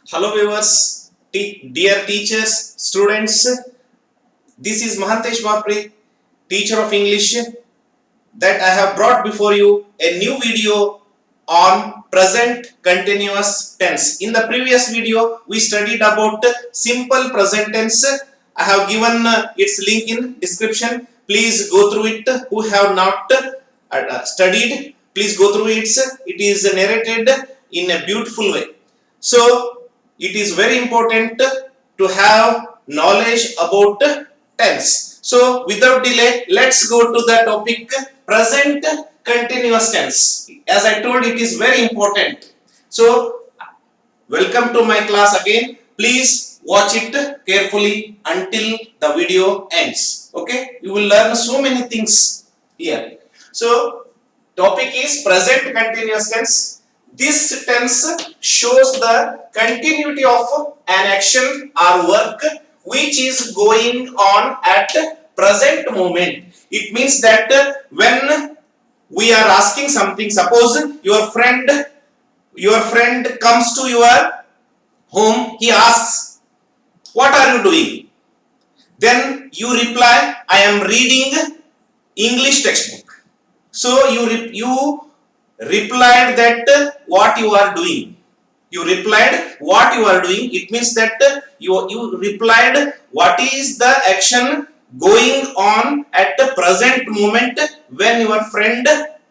Hello viewers, dear teachers, students. This is Mahantesh Bapre, teacher of English, that I have brought before you a new video on present continuous tense. In the previous video, we studied about simple present tense. I have given its link in description. Please go through it. Who have not studied, please go through it. It is narrated in a beautiful way. So, it is very important to have knowledge about tense. So, without delay, let's go to the topic present continuous tense. As I told, it is very important. So, welcome to my class again. Please watch it carefully until the video ends. Okay, you will learn so many things here. So, topic is present continuous tense. This tense shows the continuity of an action or work which is going on at present moment. It means that when we are asking something, suppose your friend comes to your home, he asks, "What are you doing?" Then you reply, "I am reading English textbook." So you replied that what you are doing. You replied what you are doing. It means that you replied what is the action going on at the present moment when your friend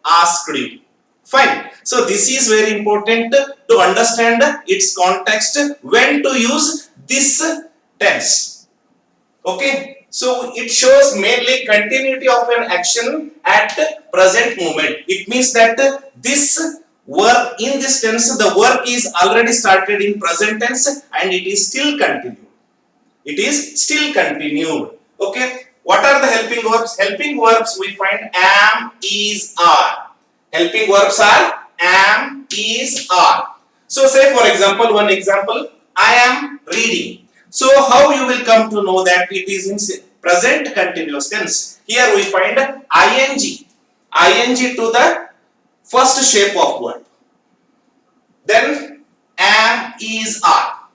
asked you. Fine. So this is very important to understand its context when to use this tense. Okay. So it shows mainly continuity of an action at present moment. It means that this work in this tense, the work is already started in present tense and it is still continued. It is still continued. Okay. What are the helping verbs? Helping verbs we find am, is, are. Helping verbs are am, is, are. So say for example, one example, I am reading. So how you will come to know that it is in present continuous tense? Here we find ing. Ing to the first shape of word. Then am, is, are.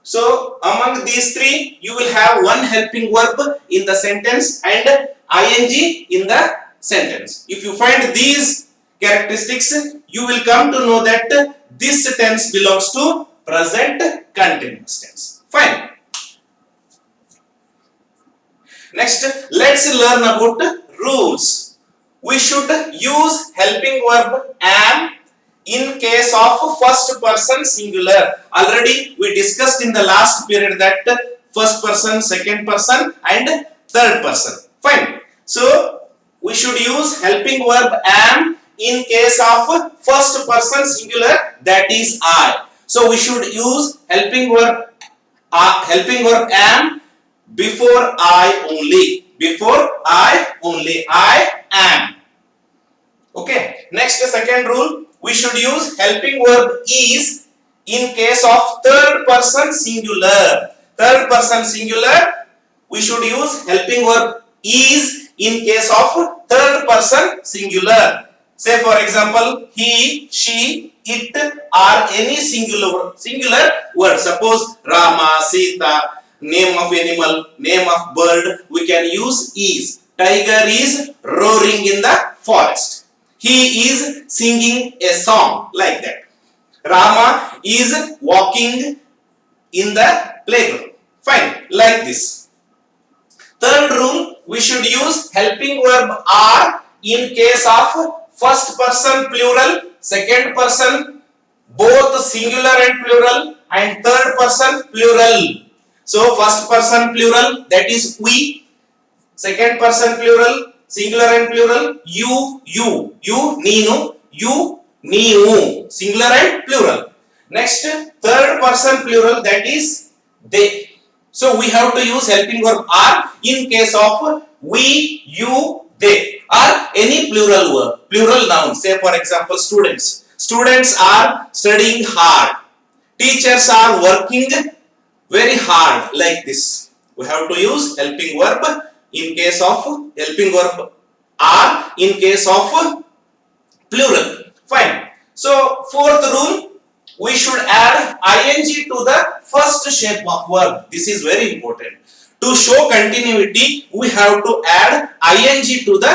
So among these three, you will have one helping verb in the sentence and ing in the sentence. If you find these characteristics, you will come to know that this tense belongs to present continuous tense. Fine. Next, let's learn about rules. We should use helping verb am in case of first person singular. Already we discussed in the last period that first person, second person and third person. Fine. So we should use helping verb am in case of first person singular, that is I. So we should use helping verb am before I only. Before I only. I am. Okay. Next, second rule. We should use helping verb is in case of third person singular. Third person singular, we should use helping verb is in case of third person singular. Say for example, he, she, it are any singular word. Suppose Rama, Sita, name of animal, name of bird, we can use is. Tiger is roaring in the forest. He is singing a song, like that. Rama is walking in the playground. Fine, like this. Third rule, we should use helping verb are in case of first person plural, second person both singular and plural, and third person plural. So first person plural, that is we. Second person plural, singular and plural, you, neenu, you, neevu, singular and plural. Next, third person plural, that is they. So we have to use helping verb are in case of we, you, they, or any plural verb, plural noun. Say for example, students. Students are studying hard. Teachers are working very hard, like this. We have to use helping verb in case of helping verb are in case of plural. Fine. So fourth rule, we should add ing to the first shape of verb. This is very important. To show continuity, we have to add ing to the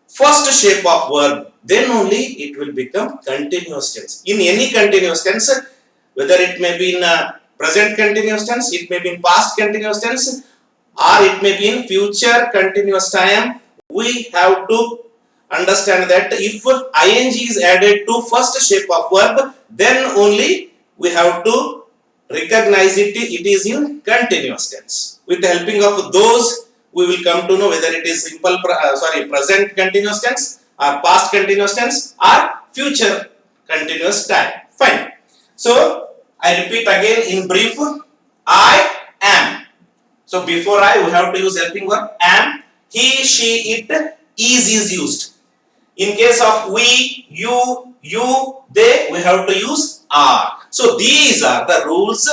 first shape of verb. Then only it will become continuous tense. In any continuous tense, whether it may be in present continuous tense, it may be in past continuous tense, or it may be in future continuous time, we have to understand that if ing is added to first shape of verb, then only we have to recognize it is in continuous tense. With the helping of those, we will come to know whether it is present continuous tense or past continuous tense or future continuous time. Fine. So I repeat again in brief. I am. So before I, we have to use helping verb am. He, she, it, is used. In case of we, you, they, we have to use are. So these are the rules.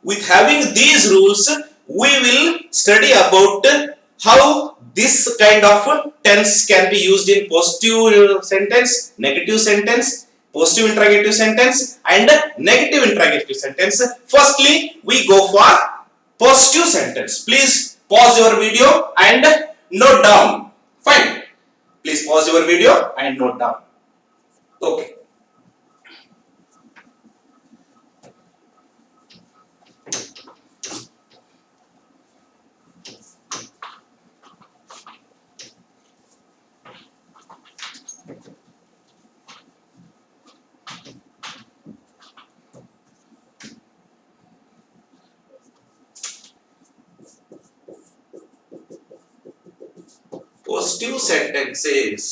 With having these rules, we will study about how this kind of tense can be used in positive sentence, negative sentence, positive interrogative sentence, and negative interrogative sentence. Firstly, we go for positive sentence. Please pause your video and note down. Fine. Please pause your video and note down. Okay. Positive sentences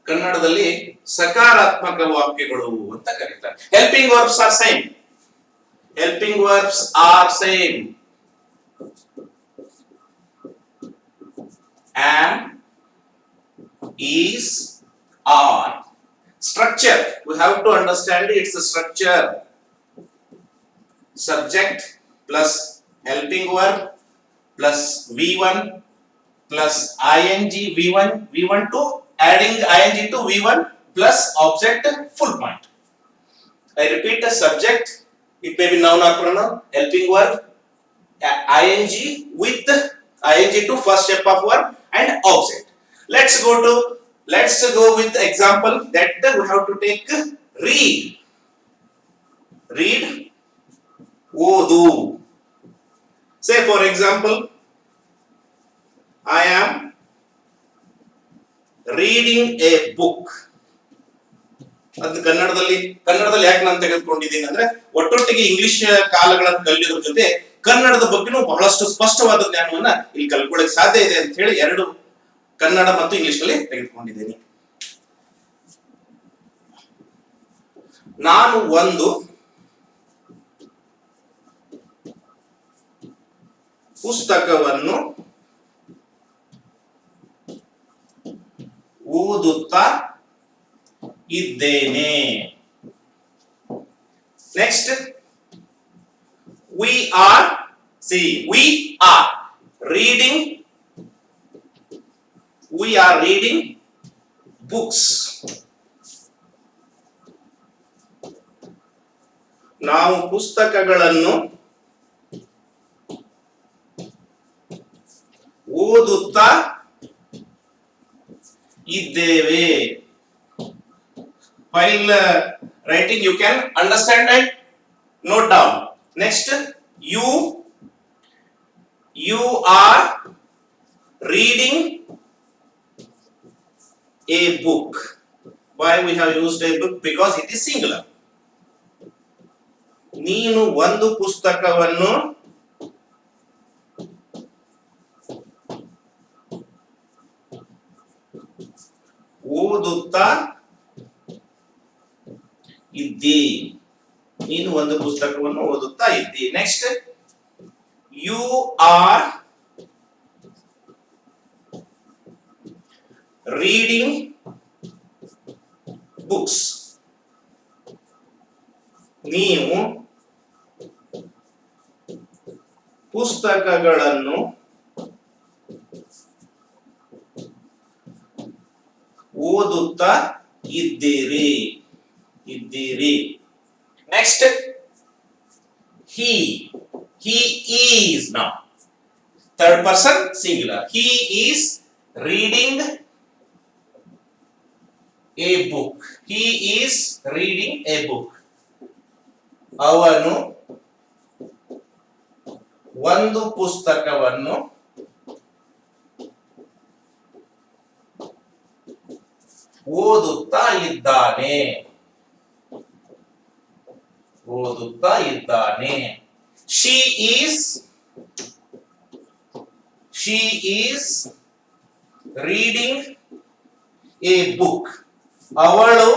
ಕನ್ನಡದಲ್ಲಿ ಸಕಾರಾತ್ಮಕ ವಾಕ್ಯಗಳು ಅಂತ ಕರೀತಾರೆ. Helping verbs are same. Helping verbs are same. Am, is, are. Structure, we have to understand its structure. Subject plus helping verb plus V1 plus ing V1 to adding ing to V1 plus object full point. I repeat, the subject, it may be noun or pronoun, helping verb, ing with ing to first step of verb and object. Let's go with example that we have to take read. Read, odu. Say for example, I am reading a book. ಅದು ಕನ್ನಡದಲ್ಲಿ ಯಾಕೆ ನಾನು ತೆಗೆದುಕೊಂಡಿದ್ದೀನಿ ಅಂದ್ರೆ, ಒಟ್ಟೊಟ್ಟಿಗೆ English ಕಾಲಗಳನ್ನು ಕಲಿಯೋದ್ರ ಜೊತೆ ಕನ್ನಡದ ಬಗ್ಗೆನೂ ಬಹಳಷ್ಟು ಸ್ಪಷ್ಟವಾದ ಜ್ಞಾನವನ್ನ ಇಲ್ಲಿ ಕಲ್ಕೊಳ್ಳಕ್ಕೆ ಸಾಧ್ಯ ಇದೆ ಅಂತ ಹೇಳಿ ಎರಡು ಕನ್ನಡ ಮತ್ತು ಇಂಗ್ಲಿಷ್ ನಲ್ಲಿ ತೆಗೆದುಕೊಂಡಿದ್ದೀನಿ. ನಾನು ಒಂದು ಪುಸ್ತಕವನ್ನು ಓದುತ್ತಾ ಇದ್ದೇನೆ. Next, we are reading books. ನಾವು ಪುಸ್ತಕಗಳನ್ನು ಓದುತ್ತಾ ಇದ್ದೇವೆ. While writing, you can understand and note down. Next, you are reading a book. Why we have used a book? Because it is singular. ನೀನು ಒಂದು ಪುಸ್ತಕವನ್ನು ಓದುತ್ತಾ ಇದ್ದಿ. ನೀನು ಒಂದು ಪುಸ್ತಕವನ್ನು ಓದುತ್ತಾ ಇದ್ದಿ. Next, you are reading books. ನೀವು ಪುಸ್ತಕಗಳನ್ನು ಓದುತ್ತಾ ಇದ್ದೀರಿ. Next, he is now third person singular. He is reading a book. He is reading a book. ಅವನು ಒಂದು ಪುಸ್ತಕವನ್ನು ಓದುತ್ತಾ ಇದ್ದಾನೆ. She is reading a book. ಅವಳು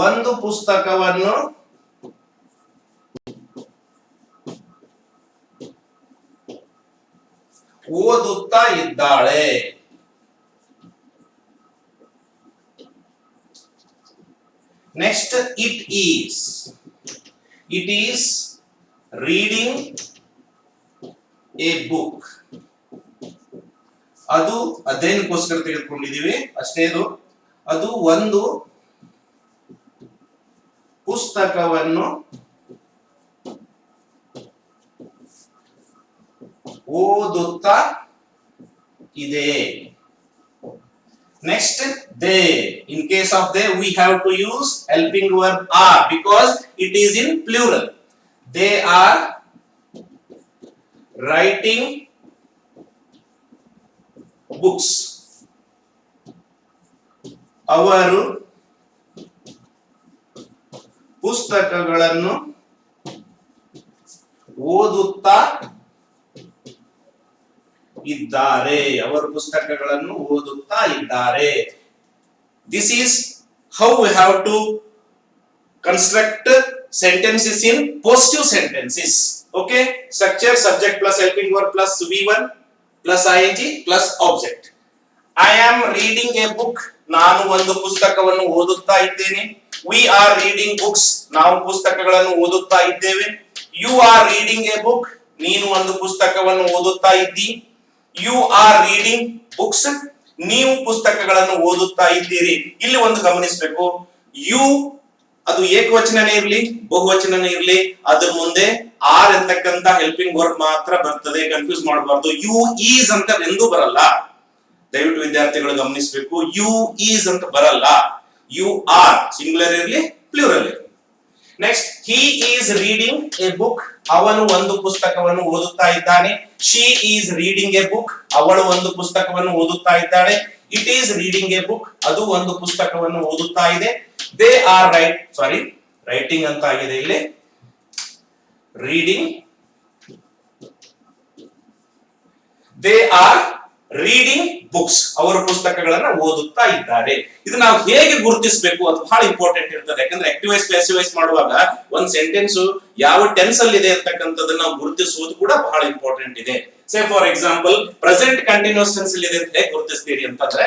ಒಂದು ಪುಸ್ತಕವನ್ನು ಓದುತ್ತಾ ಇದ್ದಾಳೆ. Next, it is reading a book. ಅದು ಅದೇನಕ್ಕೋಸ್ಕರ ತೆಗೆದುಕೊಂಡಿದ್ದೀವಿ ಅಷ್ಟೇ. ಅದು ಒಂದು ಪುಸ್ತಕವನ್ನು ಓದುತ್ತಾ ಇದೆ. Next, they. In case of they, we have to use helping verb are because it is in plural. They are writing books. ಅವರು ಪುಸ್ತಕಗಳನ್ನು ಓದುತ್ತಾ ಇದ್ದಾರೆ. ಅವರು ಪುಸ್ತಕಗಳನ್ನು ಓದುತ್ತಾ ಇದ್ದಾರೆ. This is how we have to construct sentences in positive sentences. Okay, structure subject plus helping verb plus V1 plus ing plus object. I am reading a book. ನಾನು ಒಂದು ಪುಸ್ತಕವನ್ನು ಓದುತ್ತಾ ಇದ್ದೇನೆ. We are reading books. ನಾವು ಪುಸ್ತಕಗಳನ್ನು ಓದುತ್ತಾ ಇದ್ದೇವೆ. You are reading a book. ನೀನು ಒಂದು ಪುಸ್ತಕವನ್ನು ಓದುತ್ತಾ ಇದ್ದಿ. You are reading books. ನೀವು ಪುಸ್ತಕಗಳನ್ನು ಓದುತ್ತಾ ಇದ್ದೀರಿ. ಇಲ್ಲಿ ಒಂದು ಗಮನಿಸಬೇಕು, you ಅದು ಏಕವಚನನೇ ಇರಲಿ ಬಹುವಚನನೇ ಇರಲಿ ಅದ್ರ ಮುಂದೆ ಆರ್ ಅಂತಕ್ಕಂತ ಹೆಲ್ಪಿಂಗ್ ವರ್ಬ್ ಮಾತ್ರ ಬರ್ತದೆ. ಕನ್ಫ್ಯೂಸ್ ಮಾಡಬಾರ್ದು. ಯು ಈಸ್ ಅಂತ ಎಂದೂ ಬರಲ್ಲ. ದಯವಿಟ್ಟು ವಿದ್ಯಾರ್ಥಿಗಳು ಗಮನಿಸಬೇಕು, ಯು ಈಸ್ ಅಂತ ಬರಲ್ಲ. ಯು ಆರ್ ಸಿಂಗುಲರ್ ಇರಲಿ ಪ್ಲೂರಲ್ ಇರಲಿ. Next, he is reading a book. ಅವನು ಒಂದು ಪುಸ್ತಕವನ್ನು ಓದುತ್ತಾ ಇದ್ದಾನೆ. She is reading a book. ಅವಳು ಒಂದು ಪುಸ್ತಕವನ್ನು ಓದುತ್ತಾ ಇದ್ದಾಳೆ. It is reading a book. ಅದು ಒಂದು ಪುಸ್ತಕವನ್ನು ಓದುತ್ತಾ ಇದೆ. They are writing ಅಂತ ಆಗಿದೆ ಇಲ್ಲಿ. Reading. They are reading books. ಅವರು ಪುಸ್ತಕಗಳನ್ನ ಓದುತ್ತಾ ಇದ್ದಾರೆ. ಇದು ನಾವು ಹೇಗೆ ಗುರುತಿಸಬೇಕು ಅದು ಬಹಳ ಇಂಪಾರ್ಟೆಂಟ್ ಇರ್ತದೆ. ಯಾಕಂದ್ರೆ ಆಕ್ಟಿವೈಸ್ ಪ್ಯಾಸಿವೈಸ್ ಮಾಡುವಾಗ ಒಂದು ಸೆಂಟೆನ್ಸ್ ಯಾವ ಟೆನ್ಸ್ ಅಲ್ಲಿ ಇದೆ ಅಂತಕ್ಕಂಥದ್ದನ್ನ ನಾವು ಗುರುತಿಸುವುದು ಕೂಡ ಬಹಳ ಇಂಪಾರ್ಟೆಂಟ್ ಇದೆ. Say for example present continuous tense ಅಲ್ಲಿ ಇದೆ ಅಂತ ಹೇಗೆ ಗುರುತಿಸ್ತೀರಿ ಅಂತಂದ್ರೆ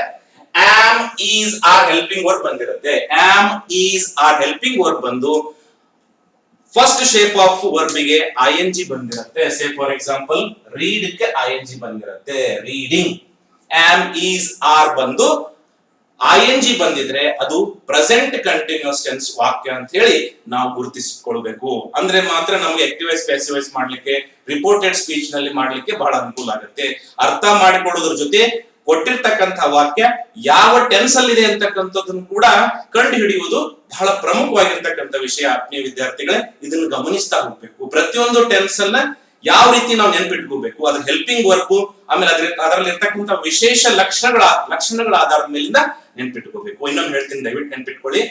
am is are helping verb ಬಂದಿರುತ್ತೆ. am is are helping verb ಬಂದು ಫಸ್ಟ್ ಶೇಪ್ ಆಫ್ ವರ್ಬ್ ಗೆ ing ಬಂದಿರುತ್ತೆ. ಸೇ ಫಾರ್ ಎಕ್ಸಾಂಪಲ್ ರೀಡ್ ಗೆ ing ಬಂದಿರುತ್ತೆ. ರೀಡಿಂಗ್. am is are ಬಂದು ing ಬಂದಿದ್ರೆ ಅದು ಪ್ರೆಸೆಂಟ್ ಕಂಟಿನ್ಯೂಸ್ ಟೆನ್ಸ್ ವಾಕ್ಯ ಅಂತ ಹೇಳಿ ನಾವು ಗುರುತಿಸಿಕೊಳ್ಳಬೇಕು. ಅಂದ್ರೆ ಮಾತ್ರ ನಮಗೆ ಆಕ್ಟಿವೈಸ್ ಪ್ಯಾಸಿವೈಸ್ ಮಾಡ್ಲಿಕ್ಕೆ ರಿಪೋರ್ಟೆಡ್ ಸ್ಪೀಚ್ ನಲ್ಲಿ ಮಾಡ್ಲಿಕ್ಕೆ ಬಹಳ ಅನುಕೂಲ ಆಗುತ್ತೆ. ಅರ್ಥ ಮಾಡಿಕೊಳ್ಳೋದ್ರ ಜೊತೆ ಕೊಟ್ಟಿರ್ತಕ್ಕಂಥ ವಾಕ್ಯ ಯಾವ ಟೆನ್ಸ್ ಅಲ್ಲಿ ಇದೆ ಅಂತಕ್ಕಂಥದ್ದನ್ನು ಕೂಡ ಕಂಡು ಹಿಡಿಯುವುದು ಬಹಳ ಪ್ರಮುಖವಾಗಿರ್ತಕ್ಕಂಥ ವಿಷಯ. ಆತ್ಮೀಯ ವಿದ್ಯಾರ್ಥಿಗಳೇ, ಇದನ್ನು ಗಮನಿಸ್ತಾ ಹೋಗ್ಬೇಕು. ಪ್ರತಿಯೊಂದು ಟೆನ್ಸ್ ಅನ್ನ ಯಾವ ರೀತಿ ನಾವು ನೆನ್ಪಿಟ್ಕೋಬೇಕು, ಅದ್ರ ಹೆಲ್ಪಿಂಗ್ ವರ್ಬ್, ಆಮೇಲೆ ಅದರಲ್ಲಿ ಇರ್ತಕ್ಕಂಥ ವಿಶೇಷ ಲಕ್ಷಣಗಳ ಆಧಾರದ ಮೇಲಿಂದ ನೆನ್ಪಿಟ್ಕೋಬೇಕು. ಇನ್ನೊಂದು ಹೇಳ್ತೀನಿ, ದಯವಿಟ್ಟು ನೆನ್ಪಿಟ್ಕೊಳ್ಳಿ.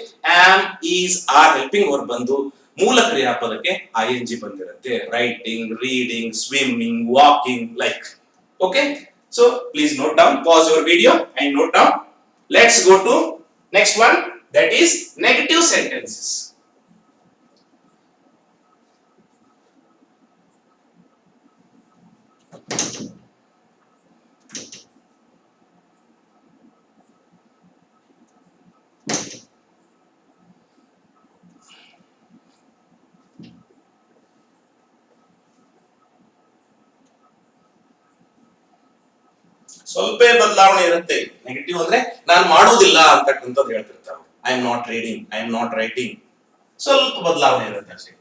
Am is are helping verb ಬಂದು ಮೂಲ ಕ್ರಿಯಾಪದಕ್ಕೆ ing ಬಂದಿರುತ್ತೆ. Writing, reading, swimming, walking, like. Okay, so please note down, pause your video and note down. Let's go to next one, that is negative sentences. ಸ್ವಲ್ಪ ಬದಲಾವಣೆ ಇರುತ್ತೆ. Negative ಅಂದ್ರೆ ನಾನು ಮಾಡುವುದಿಲ್ಲ ಅಂತಕ್ಕಂಥದ್ದು ಹೇಳ್ತಿರ್ತಾರೆ. I am not reading, I am not writing. ಸ್ವಲ್ಪ ಬದಲಾವಣೆ ಇರುತ್ತೆ ಅಷ್ಟೇ.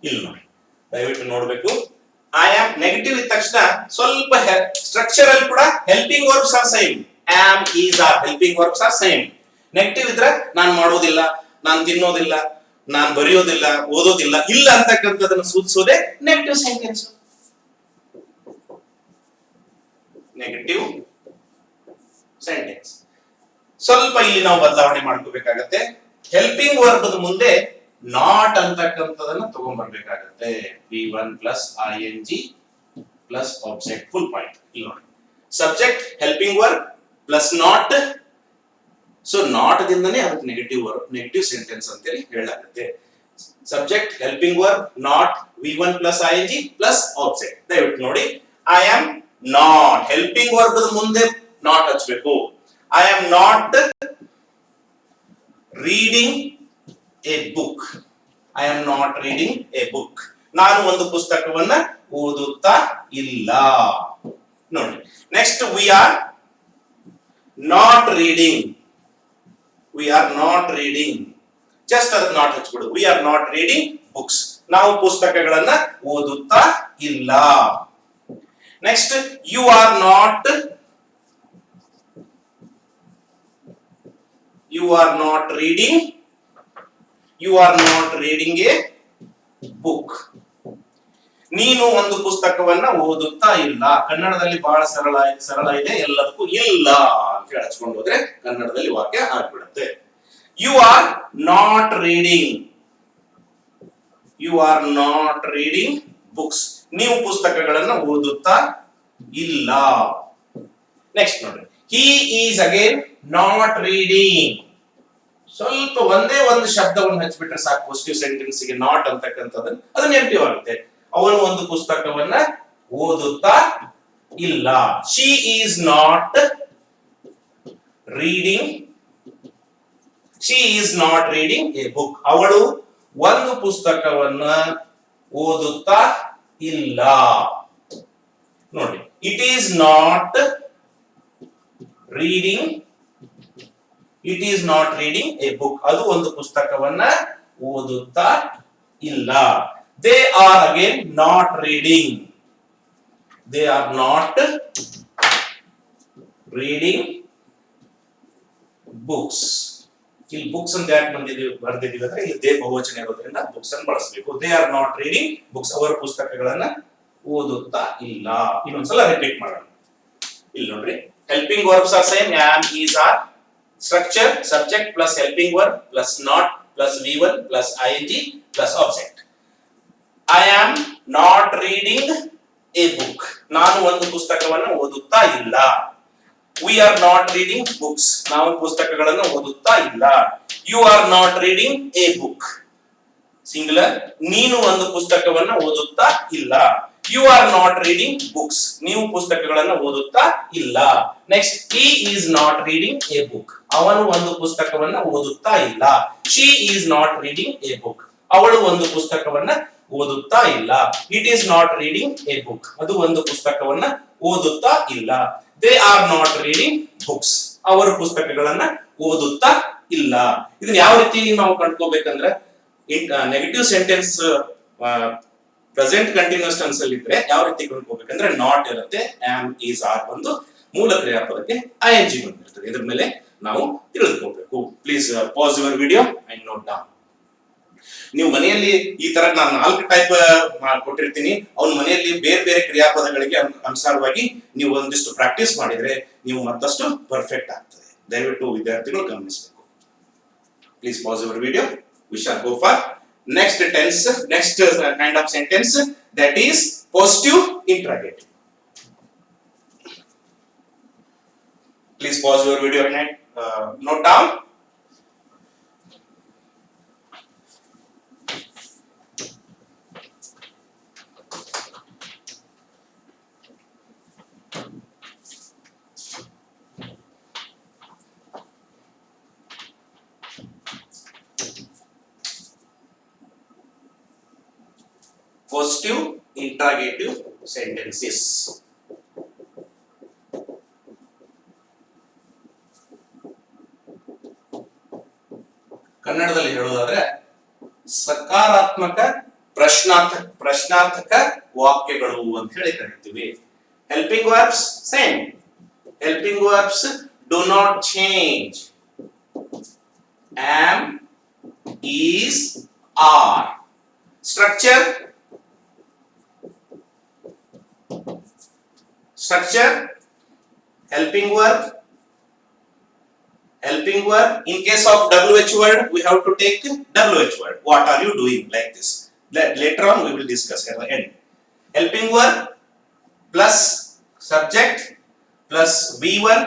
ಇಲ್ಲಿ ನೋಡಿ, ದಯವಿಟ್ಟು ನೋಡಬೇಕು. ಐ ಆಮ್ ನೆಗೆಟಿವ್ ಇದ್ದ ತಕ್ಷಣ ಸ್ವಲ್ಪ ಸ್ಟ್ರಕ್ಚರಲ್ ಕೂಡ helping verbs are same. Am, is, are helping verbs are same. Negative ಇದ್ರೆ ನಾನು ಮಾಡೋದಿಲ್ಲ, ನಾನು ತಿನ್ನೋದಿಲ್ಲ, ನಾನು ಬರೆಯೋದಿಲ್ಲ, ಓದೋದಿಲ್ಲ, ಇಲ್ಲ ಅಂತಕ್ಕಂಥದನ್ನು ಸೂಚಿಸೋದೇ ನೆಗೆಟಿವ್ ಸೆಂಟೆನ್ಸ್. Negative sentence. ಸ್ವಲ್ಪ ಇಲ್ಲಿ ನಾವು ಬದಲಾವಣೆ ಮಾಡ್ಕೋಬೇಕಾಗತ್ತೆ. ಹೆಲ್ಪಿಂಗ್ ವರ್ಬ್ ಮುಂದೆ ನಾಟ್ ಅಂತಕ್ಕಂಥದನ್ನ ತಗೊಂಡ್ಬರ್ಬೇಕಾಗತ್ತೆ. V1 plus ING plus object. Full point ಇಲ್ಲಿ ನೋಡಿ. Subject helping verb plus not. So not ದಿಂದನೇ ಅದಕ್ಕೆ ನೆಗೆಟಿವ್ ವರ್ಬ್, ನೆಗೆಟಿವ್ ಸೆಂಟೆನ್ಸ್ ಅಂತೇಳಿ ಹೇಳಲಾಗುತ್ತೆ. Subject helping verb not V1 plus ING plus object. ದಯವಿಟ್ಟು ನೋಡಿ, I am not helping verb ಮುಂದೆ not ಹಚ್ಚಬೇಕು. I am not reading a book. I am not reading a book. ನಾನು ಒಂದು ಪುಸ್ತಕವನ್ನ ಓದುತ್ತಾ ಇಲ್ಲ. ನೋಡಿ, next we are not reading. We are not reading. Just ಅದಕ್ಕೆ ನಾಟ್ ಹಚ್ಬಿಡು. We are not reading books. ನಾವು ಪುಸ್ತಕಗಳನ್ನ ಓದುತ್ತಾ ಇಲ್ಲ. Next you are not. You are not reading. You are not reading a book. ನೀನು ಒಂದು ಪುಸ್ತಕವನ್ನ ಓದುತ್ತಾ ಇಲ್ಲ. ಕನ್ನಡದಲ್ಲಿ ಬಹಳ ಸರಳ ಇದೆ. ಎಲ್ಲದಕ್ಕೂ ಇಲ್ಲ ಅಂತ ಹೇಳಿ ಹಚ್ಕೊಂಡು ಹೋದ್ರೆ ಕನ್ನಡದಲ್ಲಿ ವಾಕ್ಯ ಆಗ್ಬಿಡುತ್ತೆ. You are not reading. You are not reading books. ನೀವು ಪುಸ್ತಕಗಳನ್ನ ಓದುತ್ತಾ ಇಲ್ಲ. ನೆಕ್ಸ್ಟ್ ನೋಡಿ, he is again not reading. ಸ್ವಲ್ಪ ಒಂದೇ ಒಂದು ಶಬ್ದವನ್ನು ಹಚ್ಚಿಬಿಟ್ರೆ ಸಾಕು ಪಾಸಿಟಿವ್ ಸೆಂಟೆನ್ಸ್ ಗೆ ನಾಟ್ ಅಂತಕ್ಕಂಥದ್ದು ಅದು ನೆಗೆಟಿವ್ ಆಗುತ್ತೆ. ಅವನು ಒಂದು ಪುಸ್ತಕವನ್ನ ಓದುತ್ತಾ ಇಲ್ಲ. She is not reading. She is not reading a book. ಅವಳು ಒಂದು ಪುಸ್ತಕವನ್ನ ಓದುತ್ತಾ ಇಲ್ಲ. ನೋಡಿ, it is not reading. It is not reading a book. ಅದು ಒಂದು ಪುಸ್ತಕವನ್ನ ಓದುತ್ತಾ ಇಲ್ಲ. They are again not reading. They are not reading books. ಇಲ್ಲಿ ಬುಕ್ಸ್ ಅಂತ ಯಾಕೆ ಬರ್ದಿದ್ದೀವಿ ಅಂದ್ರೆ ಇಲ್ಲಿ ದೇ ಬಹುವಚನ ಇರೋದ್ರಿಂದ ಬುಕ್ಸ್ ಅನ್ನು ಬಳಸಬೇಕು. They are not reading books. ಅವರ ಪುಸ್ತಕಗಳನ್ನ ಓದುತ್ತಾ ಇಲ್ಲ. ಇನ್ನೊಂದ್ಸಲ ರಿಪೀಟ್ ಮಾಡೋಣ. ಇಲ್ಲಿ ನೋಡ್ರಿ, helping verbs are same. Am, is, are. Structure subject plus helping verb plus not plus V1 plus ING plus object. I am not reading a book. ನಾನು ಒಂದು ಪುಸ್ತಕವನ್ನು ಓದುತ್ತಾ ಇಲ್ಲ. We are not reading books. ನಾವು ಪುಸ್ತಕಗಳನ್ನು ಓದುತ್ತಾ ಇಲ್ಲ. You are not reading a book. Singular. ನೀನು ಒಂದು ಪುಸ್ತಕವನ್ನು ಓದುತ್ತಾ ಇಲ್ಲ. You are not reading books. ನೀವು ಪುಸ್ತಕಗಳನ್ನು ಓದುತ್ತಾ ಇಲ್ಲ. Next, he is not reading a book. ಅವನು ಒಂದು ಪುಸ್ತಕವನ್ನ ಓದುತ್ತಾ ಇಲ್ಲ. She is not reading a book. ಅವಳು ಒಂದು ಪುಸ್ತಕವನ್ನ ಓದುತ್ತಾ ಇಲ್ಲ. It is not reading a book. ಅದು ಒಂದು ಪುಸ್ತಕವನ್ನ ಓದುತ್ತಾ ಇಲ್ಲ. They are not reading books. ಅವರು ಪುಸ್ತಕಗಳನ್ನ ಓದುತ್ತಾ ಇಲ್ಲ. ಇದನ್ನ ಯಾವ ರೀತಿ ನಾವು ಕಂಡುಕೋಬೇಕಂದ್ರೆ negative sentence present continuous tense ಅಲ್ಲಿ ಇದ್ರೆ ಯಾವ ರೀತಿ ಕಂಡುಕೋಬೇಕಂದ್ರೆ ನಾಟ್ ಇರುತ್ತೆ, ಆಮ್, ಈಸ್, ಆರ್ ಬಂದು ಮೂಲ ಕ್ರಿಯಾಪದಕ್ಕೆ ING ಬಂದಿರ್ತದೆ. ಇದ್ರ ಮೇಲೆ ನಾವು ತಿಳಿದುಕೋಬೇಕು. Please pause your video and note down. ನೀವು ಮನೆಯಲ್ಲಿ ಈ ತರ ನಾನು 4 ಟೈಪ್ ಕೊಟ್ಟಿರ್ತೀನಿ. ಅವ್ನ ಮನೆಯಲ್ಲಿ ಬೇರೆ ಬೇರೆ ಕ್ರಿಯಾಪದಗಳಿಗೆ ಅನುಸಾರವಾಗಿ ನೀವು ಒಂದಿಷ್ಟು ಪ್ರಾಕ್ಟೀಸ್ ಮಾಡಿದ್ರೆ ನೀವು ಮತ್ತಷ್ಟು ಪರ್ಫೆಕ್ಟ್ ಆಗ್ತದೆ. ದಯವಿಟ್ಟು ವಿದ್ಯಾರ್ಥಿಗಳು ಗಮನಿಸಬೇಕು. Please pause your video. We shall go for next tense, next kind of sentence, that is positive interrogative. Please pause your video and note down. positive interrogative sentences. ಕನ್ನಡದಲ್ಲಿ ಹೇಳುವುದಾದ್ರೆ ಸಕಾರಾತ್ಮಕ ಪ್ರಶ್ನಾರ್ಥಕ ವಾಕ್ಯಗಳು ಅಂತ ಹೇಳಿ ಕರಿತೀವಿ. Helping verbs same. Helping verbs do not change. Am, is, are. Structure helping verb. In case of WH word, we have to take WH word. What are you doing? Like this. Later on we will discuss at the end. Helping verb plus subject plus V1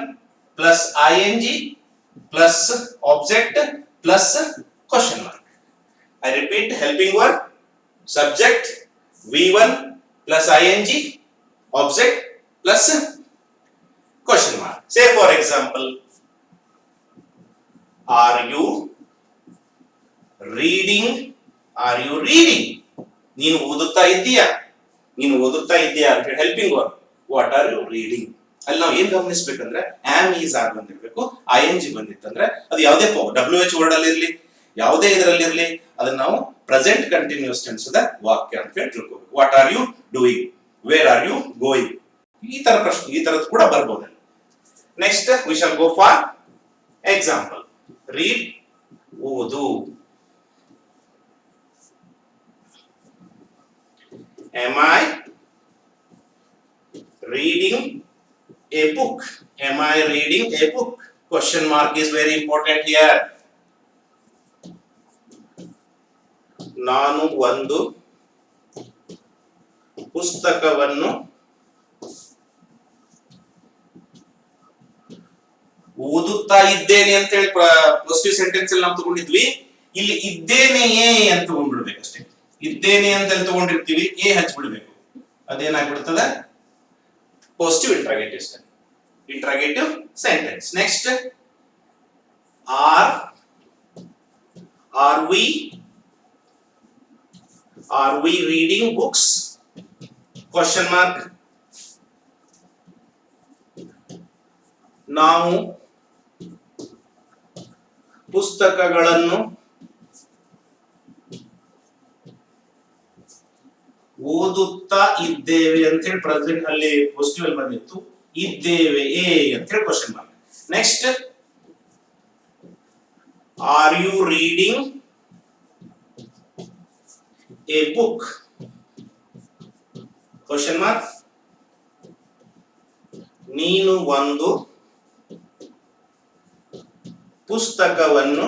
plus ing plus object plus question mark. I repeat, helping verb, subject, V1 plus ing, object plus question mark. Say for example, are you reading? ನೀನು ಓದುತ್ತಾ ಇದ್ದೀಯಾ ಅಂತ ಹೇಳಿ helping verb. What are you reading? ಅಲ್ಲಿ ನಾವು ಏನ್ ಗಮನಿಸಬೇಕಂದ್ರೆ am is are ಬಂದಿರಬೇಕು. ING ಬಂದಿತ್ತಂದ್ರೆ ಅದು ಯಾವುದೇ WH ವರ್ಡ್ ಅಲ್ಲಿ ಇರಲಿ, ಯಾವುದೇ ಇದರಲ್ಲಿ ಇರಲಿ, ಅದನ್ನ ನಾವು ಪ್ರೆಸೆಂಟ್ ಕಂಟಿನ್ಯೂಸ್ ಟೆನ್ಸ್ ದ ವಾಕ್ಯ ಅಂತ ಹೇಳಿ ತಿಳ್ಕೋಬೇಕು. What are you doing, where are you going, ಈ ತರ ಪ್ರಶ್ನೆ ಈ ತರದ್ ಕೂಡ ಬರ್ಬೋದು. Next we shall go for example. Read, ಓದು. Am I reading a book? Am I reading a book? Question mark is very important here. ನಾನು ಒಂದು ಪುಸ್ತಕವನ್ನು ಓದುತ್ತಾ ಇದ್ದೇನೆ ಅಂತ ಹೇಳಿ ಪಾಸಿಟಿವ್ ಸೆಂಟೆನ್ಸ್ ಅಲ್ಲಿ ನಾವು ತಗೊಂಡಿದ್ವಿ. ಇಲ್ಲಿ ಇದ್ದೇನೆಯೇ ಅಂತ ತಗೊಂಡ್ಬಿಡ್ಬೇಕು ಅಷ್ಟೇ. ಇದ್ದೇನೆ ಅಂತ ತಗೊಂಡಿರ್ತೀವಿ, ಎ ಹಚ್ಬಿಡ್ಬೇಕು. ಅದೇನಾಗ್ಬಿಡ್ತದ? Positive interrogative sentence. Next, are we reading books? Question mark. ನಾವು ಪುಸ್ತಕಗಳನ್ನು ಓದುತ್ತಾ ಇದ್ದೇವೆ ಅಂತ ಹೇಳಿ ಪ್ರೆಸೆಂಟ್ ಅಲ್ಲಿ ಪಾಸಿಟಿವ್ ಅಲ್ಲಿ ಬಂದಿತ್ತು. ಇದ್ದೇವೆ ಅಂತ ಹೇಳಿ question mark. Next, are you reading a book? Question mark. ನೀನು ಒಂದು ಪುಸ್ತಕವನ್ನು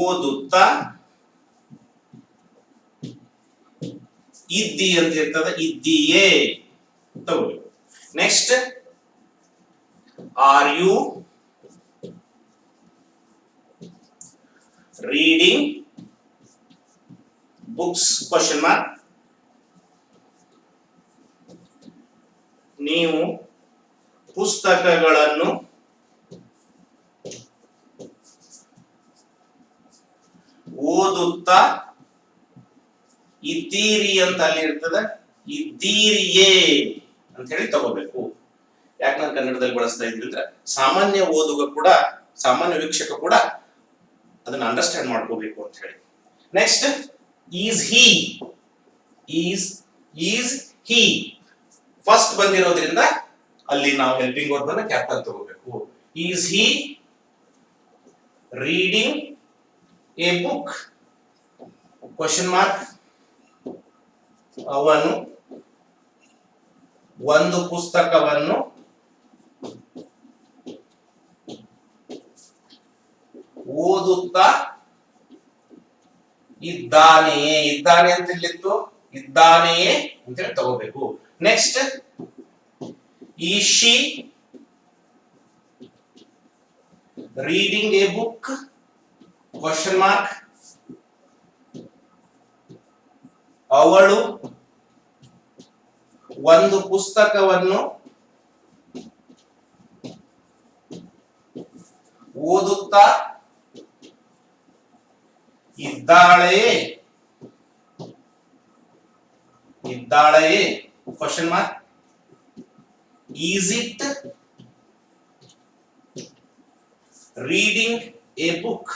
ಓದುತ್ತಾ ಇದ್ದಿ ಅಂತ ಇರ್ತದ, ಇದ್ದೀಯೇ ತಗೋಬೇಕು. Next, are you reading books? Question mark. ನೀವು ಪುಸ್ತಕಗಳನ್ನು ಓದುತ್ತಾ ಇದ್ದೀರಿ ಅಂತ ಅಲ್ಲಿ ಇರ್ತದ, ಇದ್ದೀರಿಯೇ ಅಂತ ಹೇಳಿ ತಗೋಬೇಕು. ಯಾಕೆ ನಾನು ಕನ್ನಡದಲ್ಲಿ ಬಳಸ್ತಾ ಇದ್ದೀನಿ ಅಂದ್ರೆ ಸಾಮಾನ್ಯ ಓದುಗ ಕೂಡ, ಸಾಮಾನ್ಯ ವೀಕ್ಷಕ ಕೂಡ ಅದನ್ನ ಅಂಡರ್ಸ್ಟ್ಯಾಂಡ್ ಮಾಡ್ಕೋಬೇಕು ಅಂತ ಹೇಳಿ. ನೆಕ್ಸ್ಟ್, ಈಸ್ ಹಿ ಫಸ್ಟ್ ಬಂದಿರೋದ್ರಿಂದ ಅಲ್ಲಿ ನಾವು ಹೆಲ್ಪಿಂಗ್ ವರ್ಬ್ ಅನ್ನ ಕ್ಯಾಪಿಟಲ್ ತಗೋಬೇಕು. Is he reading a book? Question mark. ಅವನು ಒಂದು ಪುಸ್ತಕವನ್ನು ಓದುತ್ತಾ ಇದ್ದಾನೆಯೇ? ಇದ್ದಾನೆ ಅಂತ ಇಲ್ಲಿತ್ತು, ಇದ್ದಾನೆಯೇ ಅಂತ ಹೇಳಿ ತಗೋಬೇಕು. Next, is she reading a book? Question mark. ಅವಳು ಒಂದು ಪುಸ್ತಕವನ್ನು ಓದುತ್ತಾ ಇದ್ದಾಳೆಯೇ ಇದ್ದಾಳೆಯೇ question mark. Is it reading a book?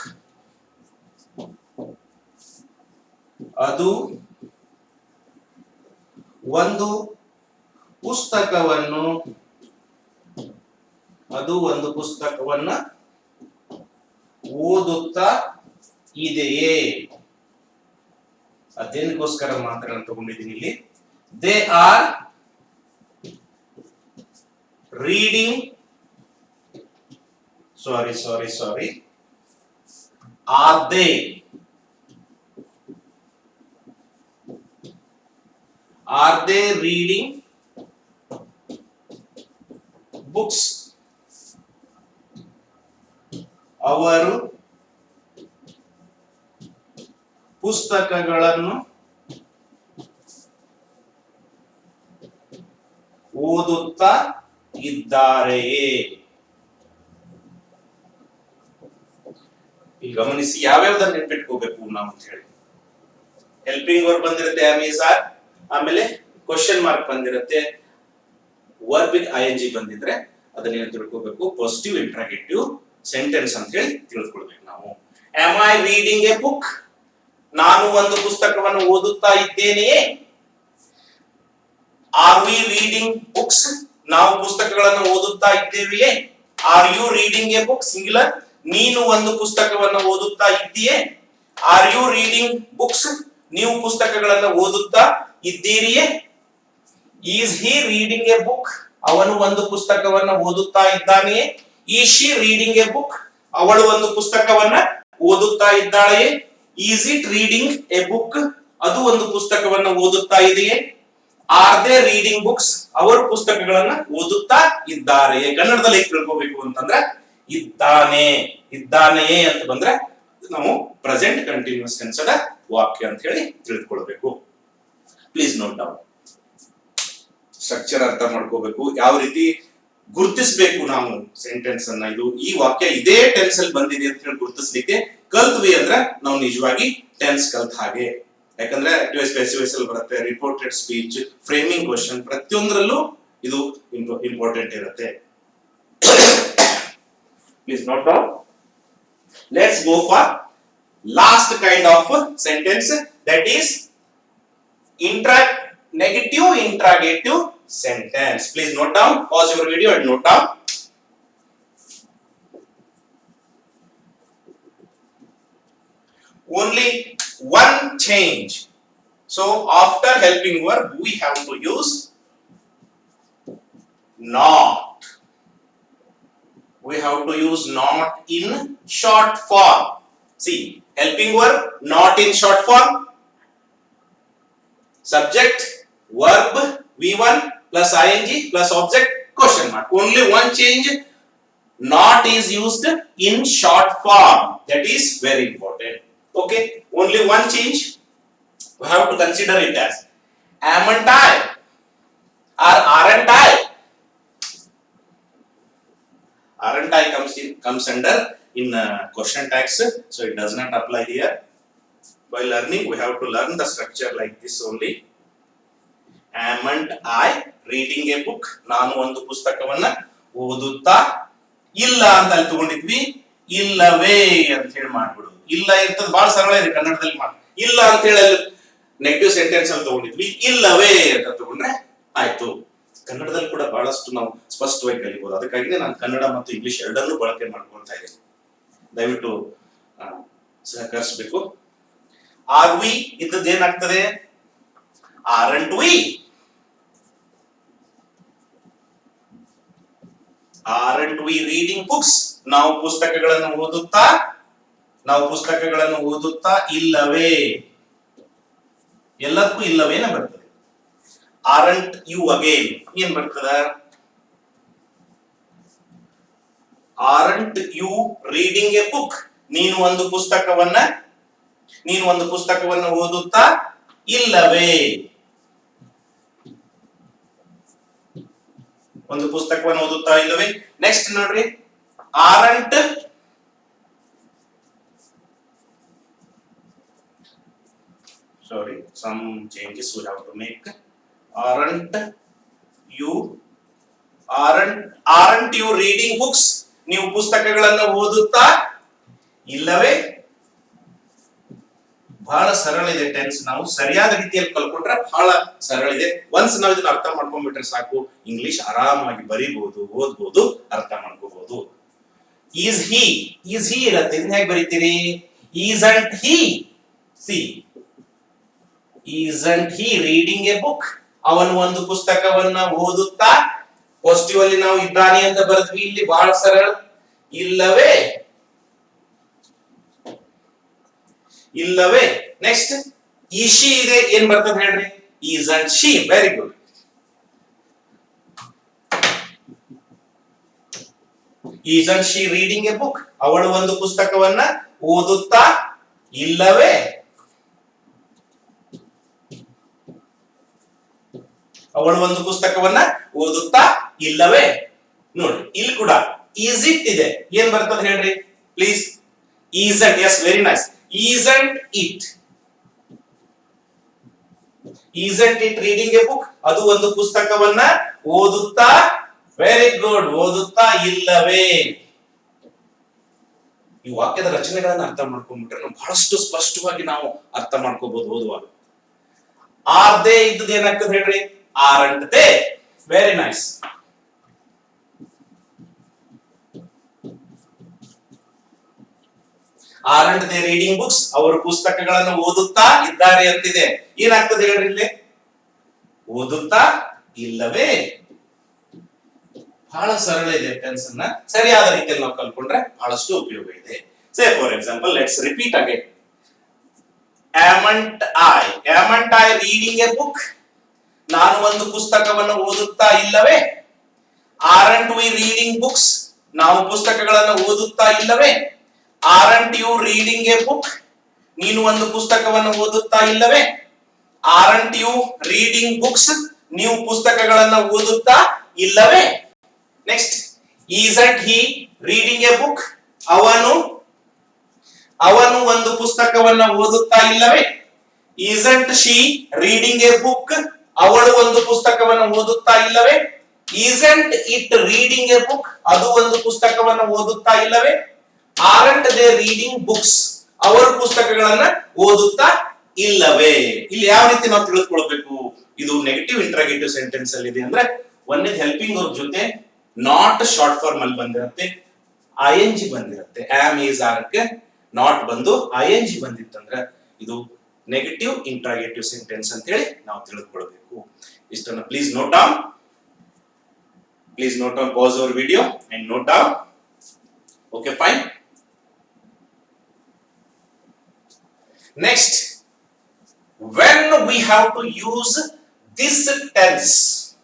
ಅದು ಒಂದು ಪುಸ್ತಕವನ್ನು ಓದುತ್ತಾ ಇದೆಯೇ? ಅದೇನಕ್ಕೋಸ್ಕರ ಮಾತ್ರ ನಾನು ತಗೊಂಡಿದ್ದೀನಿ ಇಲ್ಲಿ. They are reading, sorry, are they reading books? ಅವರು ಪುಸ್ತಕಗಳನ್ನು ಓದುತ್ತಾ ಇದ್ದಾರೆಯೇ? ಈಗ ಗಮನಿಸಿ ಯಾವ್ಯಾವ್ದನ್ನ ನೆನ್ಪಿಟ್ಕೋಬೇಕು ನಾವು ಅಂತ ಹೇಳಿ. ಹೆಲ್ಪಿಂಗ್ ವರ್ಬ್ ಬಂದಿರುತ್ತೆ ಆರ್, ಆಮೇಲೆ ಕ್ವಶನ್ ಮಾರ್ಕ್ ಬಂದಿರುತ್ತೆ, ವರ್ಬ್ ವಿತ್ ING ಬಂದಿದ್ರೆ ಅದನ್ನ ಏನ್ ತಿಳ್ಕೋಬೇಕು, ಪಾಸಿಟಿವ್ ಇಂಟ್ರಾಗೇಟಿವ್ ಸೆಂಟೆನ್ಸ್ ಅಂತ ಹೇಳಿ ತಿಳ್ಕೊಳ್ಬೇಕು ನಾವು. Am I reading a book? ನಾನು ಒಂದು ಪುಸ್ತಕವನ್ನು ಓದುತ್ತಾ ಇದ್ದೇನೆಯೇ? Are we reading books? ನಾವು ಪುಸ್ತಕಗಳನ್ನು ಓದುತ್ತಾ ಇದ್ದೇವೆಯೇ? Are you reading a book singular? ನೀನು ಒಂದು ಪುಸ್ತಕವನ್ನು ಓದುತ್ತಾ ಇದ್ದೀಯೇ? Are you reading books? ನೀವು ಪುಸ್ತಕಗಳನ್ನು ಓದುತ್ತಾ ಇದ್ದೀರಿಯೇ? Is he reading a book? ಅವನು ಒಂದು ಪುಸ್ತಕವನ್ನು ಓದುತ್ತಾ ಇದ್ದಾನೆಯೇ? Is she reading a book? ಅವಳು ಒಂದು ಪುಸ್ತಕವನ್ನ ಓದುತ್ತಾ ಇದ್ದಾಳೆಯೇ? Is it reading a book? ಅದು ಒಂದು ಪುಸ್ತಕವನ್ನು ಓದುತ್ತಾ ಇದೆಯೇ? Are they reading books? ಅವರು ಪುಸ್ತಕಗಳನ್ನ ಓದುತ್ತಾ ಇದ್ದಾರೆಯೇ? ಕನ್ನಡದಲ್ಲಿ ತಿಳ್ಕೋಬೇಕು ಅಂತಂದ್ರೆ ಇದ್ದಾನೆಯೇ ಅಂತ ಬಂದ್ರೆ ನಾವು ಪ್ರೆಸೆಂಟ್ ಕಂಟಿನ್ಯೂಸ್ ಟೆನ್ಸ್ನ ವಾಕ್ಯ ಅಂತ ಹೇಳಿ ತಿಳ್ಕೊಳ್ಬೇಕು. Please note down. ಸ್ಟ್ರಕ್ಚರ್ ಅರ್ಥ ಮಾಡ್ಕೋಬೇಕು, ಯಾವ ರೀತಿ ಗುರುತಿಸಬೇಕು ನಾವು ಸೆಂಟೆನ್ಸ್ ಅನ್ನ. ಇದು ಈ ವಾಕ್ಯ ಇದೇ ಟೆನ್ಸ್ ಅಲ್ಲಿ ಬಂದಿದೆ ಅಂತ ಹೇಳಿ ಗುರುತಿಸ್ಲಿಕ್ಕೆ ಕಲ್ತ್ವಿ ಅಂದ್ರೆ ನಾವು ನಿಜವಾಗಿ ಟೆನ್ಸ್ ಕಲ್ತ್ ಹಾಗೆ. ಯಾಕಂದ್ರೆ ಸ್ಪೆಸಿಫೈಸ್ ಅಲ್ಲಿ ಬರುತ್ತೆ, ರಿಪೋರ್ಟೆಡ್ ಸ್ಪೀಚ್, ಫ್ರೇಮಿಂಗ್ ಕ್ವಶನ್, ಪ್ರತಿಯೊಂದರಲ್ಲೂ ಇದು ಇಂಪಾರ್ಟೆಂಟ್ ಇರುತ್ತೆ. Please note down. Let's go for last kind of sentence, that is negative interrogative sentence. Please note down. Pause your video and note down. Only one change. So after helping verb we have to use not. We have to use not in short form. See, helping verb not in short form. Subject verb V1 plus ing plus object question mark. Only one change, not is used in short form. That is very important. Okay, only one change. We have to consider it as amn't I or aren't I. Aren't I comes under in question tags, so it does not apply here. By learning, we have to learn the structure like this only. Amn't I reading a book? ನಾನು ಒಂದು ಪುಸ್ತಕವನ್ನ ಓದುತ್ತಾ ಇಲ್ಲ ಅಂತ ಅಲ್ಲಿ ತಗೊಂಡಿದ್ವಿ, ಇಲ್ಲವೇ ಅಂತ ಹೇಳಿ ಮಾಡ್ಬಿಡುದು. ಇಲ್ಲ ಇರ್ತದೆ, ಬಹಳ ಸರಳ ಇದೆ ಕನ್ನಡದಲ್ಲಿ ಮಾತು. ಇಲ್ಲ ಅಂತ ಹೇಳಿ ನೆಗೆಟಿವ್ ಸೆಂಟೆನ್ಸ್ ಅಲ್ಲಿ ತಗೊಂಡಿದ್ವಿ, ಇಲ್ಲವೇ ಅಂತ ತಗೊಂಡ್ರೆ ಆಯ್ತು. ಕನ್ನಡದಲ್ಲಿ ಕೂಡ ಬಹಳಷ್ಟು ನಾವು ಸ್ಪಷ್ಟವಾಗಿ ಕಲಿಬಹುದು. ಅದಕ್ಕಾಗಿನೇ ನಾನು ಕನ್ನಡ ಮತ್ತು ಇಂಗ್ಲಿಷ್ ಎರಡನ್ನೂ ಬಳಕೆ ಮಾಡ್ಕೊಳ್ತಾ ಇದ್ದೀನಿ. ದಯವಿಟ್ಟು ಸಹಕರಿಸಬೇಕು. ಆರ್ ವಿ ಇದ್ದದ್ದು ಏನಾಗ್ತದೆ? Aren't we? Aren't we reading books? ನಾವು ಪುಸ್ತಕಗಳನ್ನು ಓದುತ್ತಾ ಇಲ್ಲವೇ? ಎಲ್ಲದಕ್ಕೂ ಇಲ್ಲವೇನ ಬರ್ತದೆ. ಆರಂಟ್ ಯು ಅಗೇನ್ ಏನ್ ಬರ್ತದ? Aren't you reading a book? ನೀನು ಒಂದು ಪುಸ್ತಕವನ್ನ ಓದುತ್ತಾ ಇಲ್ಲವೇ? ಒಂದು ಪುಸ್ತಕವನ್ನು ಓದುತ್ತಾ ಇಲ್ಲವೇ? ನೆಕ್ಸ್ಟ್ ನೋಡ್ರಿ, aren't Sorry, some changes we have to make. Aren't you aren't you reading books? ನೀವು ಪುಸ್ತಕಗಳನ್ನು ಓದುತ್ತಾ ಇಲ್ಲವೇ? ಬಹಳ ಸರಳ ಇದೆ ಟೆನ್ಸ್. ನಾವು ಸರಿಯಾದ ರೀತಿಯಲ್ಲಿ ಕಲ್ಕೊಂಡ್ರೆ ಬಹಳ ಸರಳ ಇದೆ. ಒನ್ಸ್ ನಾವು ಇದನ್ನ ಅರ್ಥ ಮಾಡ್ಕೊಂಡ್ಬಿಟ್ರೆ ಸಾಕು, ಇಂಗ್ಲಿಷ್ ಆರಾಮಾಗಿ ಬರೀಬಹುದು, ಓದ್ಬಹುದು, ಅರ್ಥ ಮಾಡ್ಕೋಬಹುದು. ಈಸ್ ಹಿ ಇರತ್ತೆ, ಇದನ್ನ ಹೇಗೆ ಬರೀತೀರಿ? Isn't he, see isn't he reading a book? ಅವನು ಒಂದು ಪುಸ್ತಕವನ್ನ ಓದುತ್ತಾ, ಪಾಸಿಟಿವ್ ಅಲ್ಲಿ ನಾವು ಇದ್ದಾನೆ ಅಂತ ಬರೆದ್ವಿ, ಇಲ್ಲಿ ಬಹಳ ಸರಳ. ಇಲ್ಲವೇ, ಇಲ್ಲವೇ. ನೆಕ್ಸ್ಟ್ ಇಶಿ ಇದೆ, ಏನ್ ಬರ್ತದೆ ಹೇಳ್ರಿ? Isn't she. Very good. Isn't she reading a book? ಅವಳು ಒಂದು ಪುಸ್ತಕವನ್ನ ಓದುತ್ತಾ ಇಲ್ಲವೇ? ಅವಳು ಒಂದು ಪುಸ್ತಕವನ್ನ ಓದುತ್ತಾ ಇಲ್ಲವೇ? ನೋಡಿ ಇಲ್ಲಿ ಕೂಡ ಈಸ್ ಇಟ್ ಇದೆ, ಏನ್ ಬರ್ತದೆ ಹೇಳ್ರಿ please? Isn't. Yes, very nice. Isn't it, isn't it reading a book? ಅದು ಒಂದು ಪುಸ್ತಕವನ್ನ ಓದುತ್ತಾ, ವೆರಿ ಗುಡ್, ಓದುತ್ತಾ ಇಲ್ಲವೇ? ಈ ವಾಕ್ಯದ ರಚನೆಗಳನ್ನ ಅರ್ಥ ಮಾಡ್ಕೊಂಡ್ಬಿಟ್ರೆ ನಾವು ಬಹಳಷ್ಟು ಸ್ಪಷ್ಟವಾಗಿ ನಾವು ಅರ್ಥ ಮಾಡ್ಕೋಬಹುದು ಓದುವಾಗ. ಆರ್ ದೇ ಇದ್ದದ್ದು ಏನಾಗ್ತದೆ ಹೇಳ್ರಿ? Aren't they. Very nice. Aren't they reading books? ಅವರು ಪುಸ್ತಕಗಳನ್ನು ಓದುತ್ತಾ ಇದ್ದಾರೆ ಅಂತಿದೆ. ಏನಾಗ್ತದೆ ಹೇಳ್ರಿ ಇಲ್ಲಿ? ಓದುತ್ತಾ ಇಲ್ಲವೇ? ಬಹಳ ಸರಳ ಇದೆ. ಟೆನ್ಸ್ ಅನ್ನ ಸರಿಯಾದ ರೀತಿಯಲ್ಲಿ ನಾವು ಕಲ್ಕೊಂಡ್ರೆ ಬಹಳಷ್ಟು ಉಪಯೋಗ ಇದೆ. Say for example, let's repeat again. Amn't I reading a book? ನಾನು ಒಂದು ಪುಸ್ತಕವನ್ನು ಓದುತ್ತಾ ಇಲ್ಲವೇ? Aren't we reading books? ನಾವು ಪುಸ್ತಕಗಳನ್ನು ಓದುತ್ತಾ ಇಲ್ಲವೇ? Aren't you reading a book? ನೀನು ಒಂದು ಪುಸ್ತಕವನ್ನು ಓದುತ್ತಾ ಇಲ್ಲವೇ? Aren't you reading books? ನೀವು ಪುಸ್ತಕಗಳನ್ನು ಓದುತ್ತಾ ಇಲ್ಲವೇ? Next, isn't he reading a book? ಅವನು ಒಂದು ಪುಸ್ತಕವನ್ನು ಓದುತ್ತಾ ಇಲ್ಲವೇ? isn't she reading a book? ಅವಳು ಒಂದು ಪುಸ್ತಕವನ್ನು ಓದುತ್ತಾ ಇಲ್ಲವೇ? isn't it reading a book? ಅದು ಒಂದು ಪುಸ್ತಕವನ್ನು ಓದುತ್ತಾ ಇಲ್ಲವೇ? aren't they reading books? ಅವರು ಪುಸ್ತಕಗಳನ್ನ ಓದುತ್ತಾ ಇಲ್ಲವೇ? ಇಲ್ಲಿ ಯಾವ ರೀತಿ ನಾವು ತಿಳಿದುಕೊಳ್ಳಬೇಕು? ಇದು ನೆಗೆಟಿವ್ ಇಂಟ್ರಾಗೇಟಿವ್ ಸೆಂಟೆನ್ಸ್ ಅಲ್ಲಿ ಇದೆ ಅಂದ್ರೆ, ಒಂದೇ ಹೆಲ್ಪಿಂಗ್ ವರ್ಬ್ ಜೊತೆ ನಾಟ್ ಶಾರ್ಟ್ ಫಾರ್ಮ್ ಅಲ್ಲಿ ಬಂದಿರುತ್ತೆ, ING ಬಂದಿರುತ್ತೆ. am is are ಗೆ ನಾಟ್ ಬಂದು ING ಬಂದಿತ್ತಂದ್ರೆ ಇದು ನೆಗೆಟಿವ್ ಇಂಟ್ರಾಗೇಟಿವ್ ಸೆಂಟೆನ್ಸ್ ಅಂತ ಹೇಳಿ ನಾವು ತಿಳಿದುಕೊಳ್ಳಬೇಕು. ಇಷ್ಟನ್ನ please note down. Please note down, pause our video and note down. Okay, fine. Next, when we have to use this tense,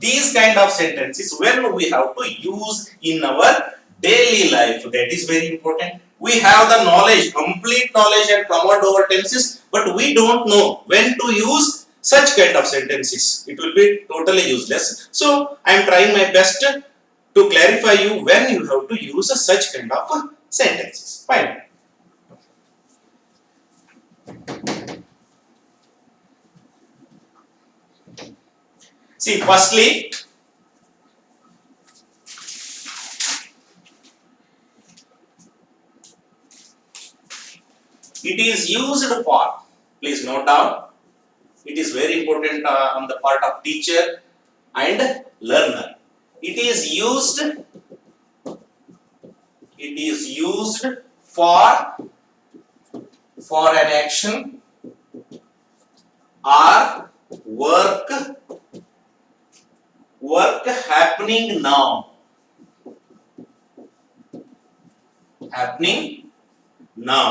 these kind of sentences, when we have to use in our daily life, that is very important. We have the knowledge, complete knowledge and command over tenses, but we don't know when to use such kind of sentences. It will be totally useless. So I am trying my best to clarify you when you have to use such kind of sentences. Fine. See, firstly, it is used for, please note down, it is very important on the part of teacher and learner. It is used for an action or work happening now. Happening now.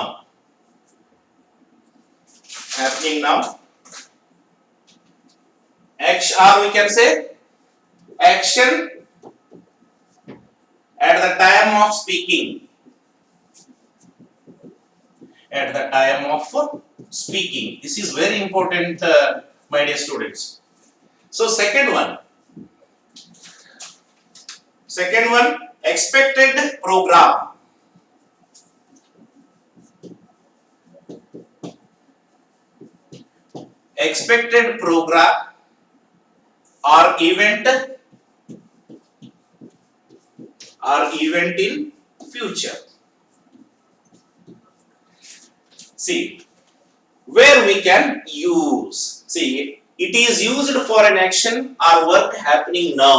Action, or we can say action at the time of speaking. At the time of speaking. This is very important, my dear students. So second one, expected program. expected program or event in future. See, where we can use, see, it is used for an action or work happening now.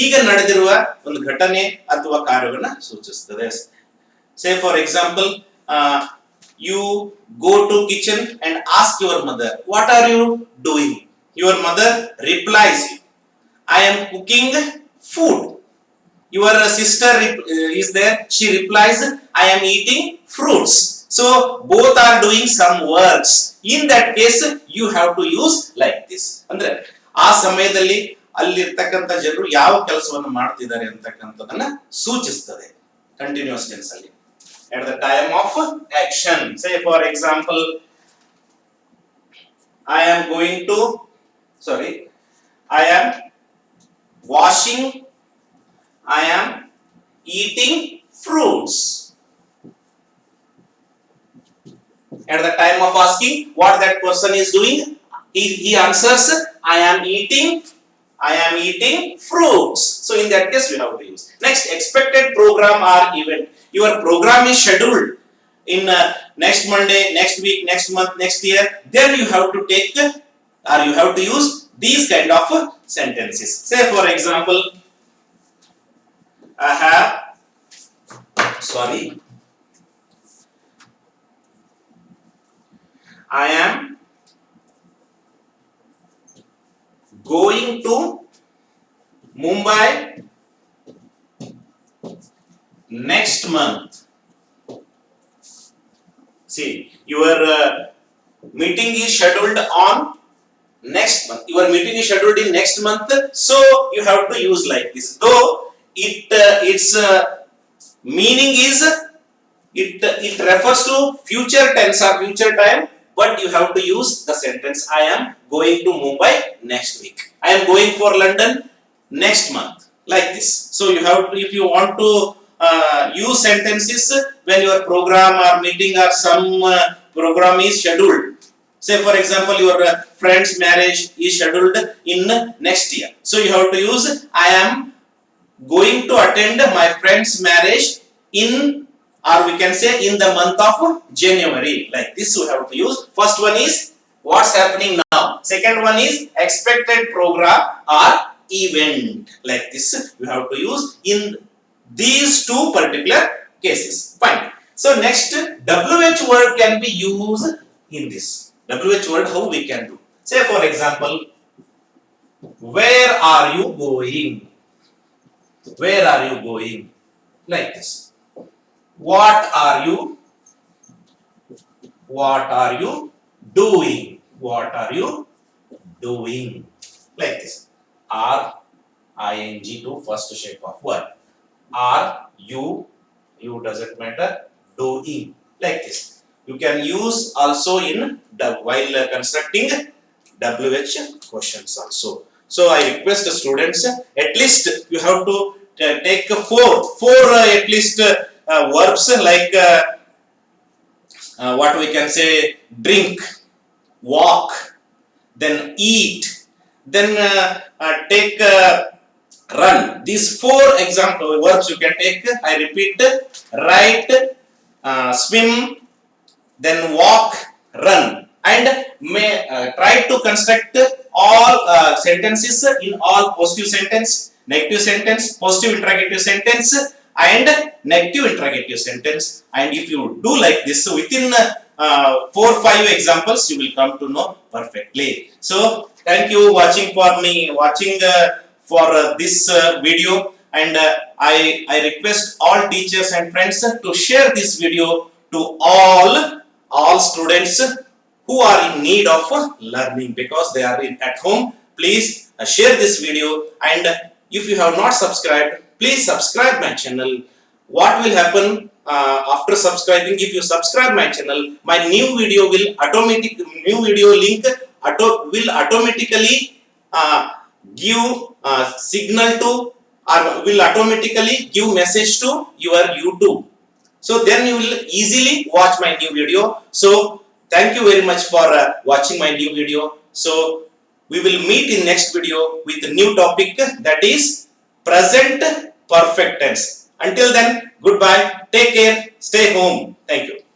ಈಗ ನಡೆದಿರುವ ಒಂದು ಘಟನೆ ಅಥವಾ ಕಾರ್ಯವನ್ನ ಸೂಚಿಸುತ್ತದೆ. Say for example, you go to kitchen and ask your mother, what are you doing? Your mother replies, I am cooking food. Your sister is there, she replies, I am eating fruits. So both are doing some works. In that case you have to use like this. ಅಂದ್ರೆ ಆ ಸಮಯದಲ್ಲಿ ಅಲ್ಲಿರ್ತಕ್ಕಂಥ ಜನರು ಯಾವ ಕೆಲಸವನ್ನು ಮಾಡ್ತಿದ್ದಾರೆ ಅಂತಕ್ಕಂಥದನ್ನ ಸೂಚಿಸುತ್ತದೆ continuous tense ಅಲ್ಲಿ. At the time of action, say for example, I am washing, I am eating fruits. At the time of asking what that person is doing, he answers, I am eating fruits. So in that case we have to use. Next, expected program or event. Your program is scheduled in next Monday, next week, next month, next year. Then you have to take or you have to use these kind of sentences. Say for example, I am going to Mumbai next month. See, your meeting is scheduled on next month. Your meeting is scheduled in next month, so you have to use like this. Though its meaning is it refers to future tense or future time, but you have to use the sentence, I am going to Mumbai next week. I am going for London next month, like this. So you have to, if you want to use sentences when your program or meeting or some program is scheduled. Say for example, your friend's marriage is scheduled in next year. So you have to use, I am going to attend my friend's marriage in, or we can say in the month of January. Like this you have to use. First one is what's happening now. Second one is expected program or event. Like this you have to use in these two particular cases. Fine. So next, WH word can be used in this. WH word, how we can do? Say for example, where are you going? Where are you going? Like this. What are you doing? What are you doing? Like this. R ing to first shape of word. Are you doesn't matter, doing, like this. You can use also in while constructing WH questions also. So I request the students, at least you have to take four at least verbs like what we can say, drink, walk, then eat, then take run. These four example verbs you can take. I repeat, write, swim, then walk, run, and try to construct all sentences in all positive sentence, negative sentence, positive interrogative sentence, and negative interrogative sentence. And if you do like this, so within 4-5 examples you will come to know perfectly. So thank you watching for this video, and I request all teachers and friends to share this video to all students who are in need of learning, because they are at home. Please share this video, and if you have not subscribed, please subscribe my channel. What will happen after subscribing? If you subscribe my channel, my new video link will automatically give signal to, or will automatically give message to your YouTube. So then you will easily watch my new video. So thank you very much for watching my new video. So we will meet in next video with a new topic, that is present perfect tense. Until then, goodbye, take care, stay home. Thank you.